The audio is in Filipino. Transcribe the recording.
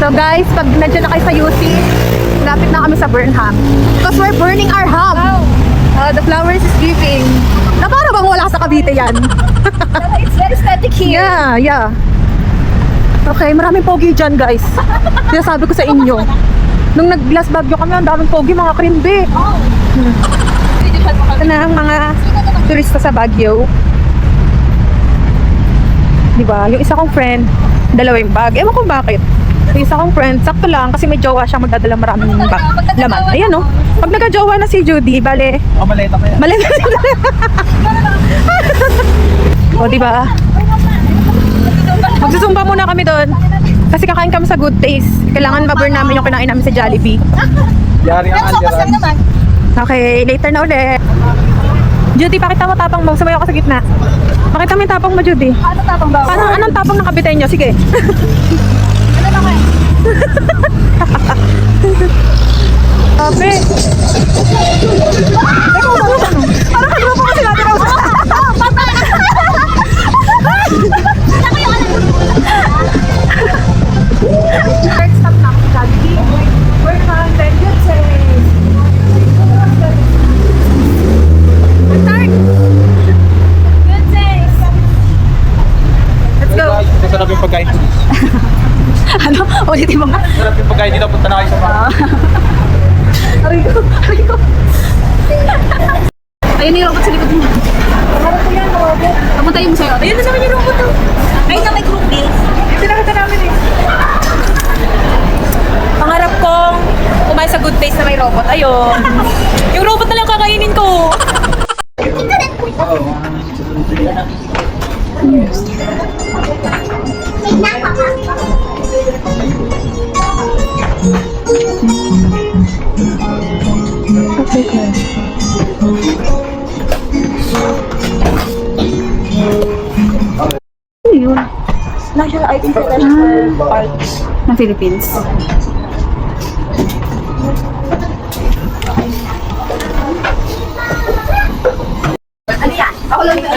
So guys, pag nandiyan na kayo sa UC, lapit na kami sa Burnham. Because we're burning our ham. The flowers is giving. Na para bang wala sa Cavite yan? It's very static here. Yeah. Okay, maraming pogi dyan guys. Sinasabi ko sa inyo. Nung nag-glass Baguio kami, ang daming pogi, mga krimbe. Ito na ang mga turista sa Baguio. Diba? Yung isa kong friend, dalawa yung bag. Ewan ko bakit. Yung isa kong friend, sakto lang kasi may jowa siyang magdadala maraming bag. Laman. Ayan no. Pag nagka-jowa na si Judy, bale. Maleta ko yan. Maleta. O diba? Magsusumba muna kami doon. Kasi kakain kami sa Good Taste. Kailangan ma-burn namin yung kinain namin sa Jollibee. Yari ang alderan. Okay, later na ulit. Judy, pakita mo tapang mo. Sumayaw ka sa gitna. Pakita mo yung tapang mo, Judy. Ano tapang ba? Parang anong tapang ng kabitay nyo? Sige. Ano naman? Sabi. Parang kagrupo kasi natin ako. Third stop na ako sa Jollibee. We're from Good Taste. Start! Good days. Let's go! Masarap yung pagkain. Ano? Ulitin mo nga. Masarap yung pagkain dito. Punta na kayo sa mga. Aray ko. Ayun yung robot sa likod mo. Harap ko yan, robot. Papuntayin mo sa'yo. Ayun na naman yung robot. Ay, na may group days. Ito nakita namin eh. Pangarap kong kumain sa Good Taste na may robot. Ayun. Yung robot na lang kakainin ko. Ano yun? National Art International Park. Ng Philippines. Ano yan? Ako lang yung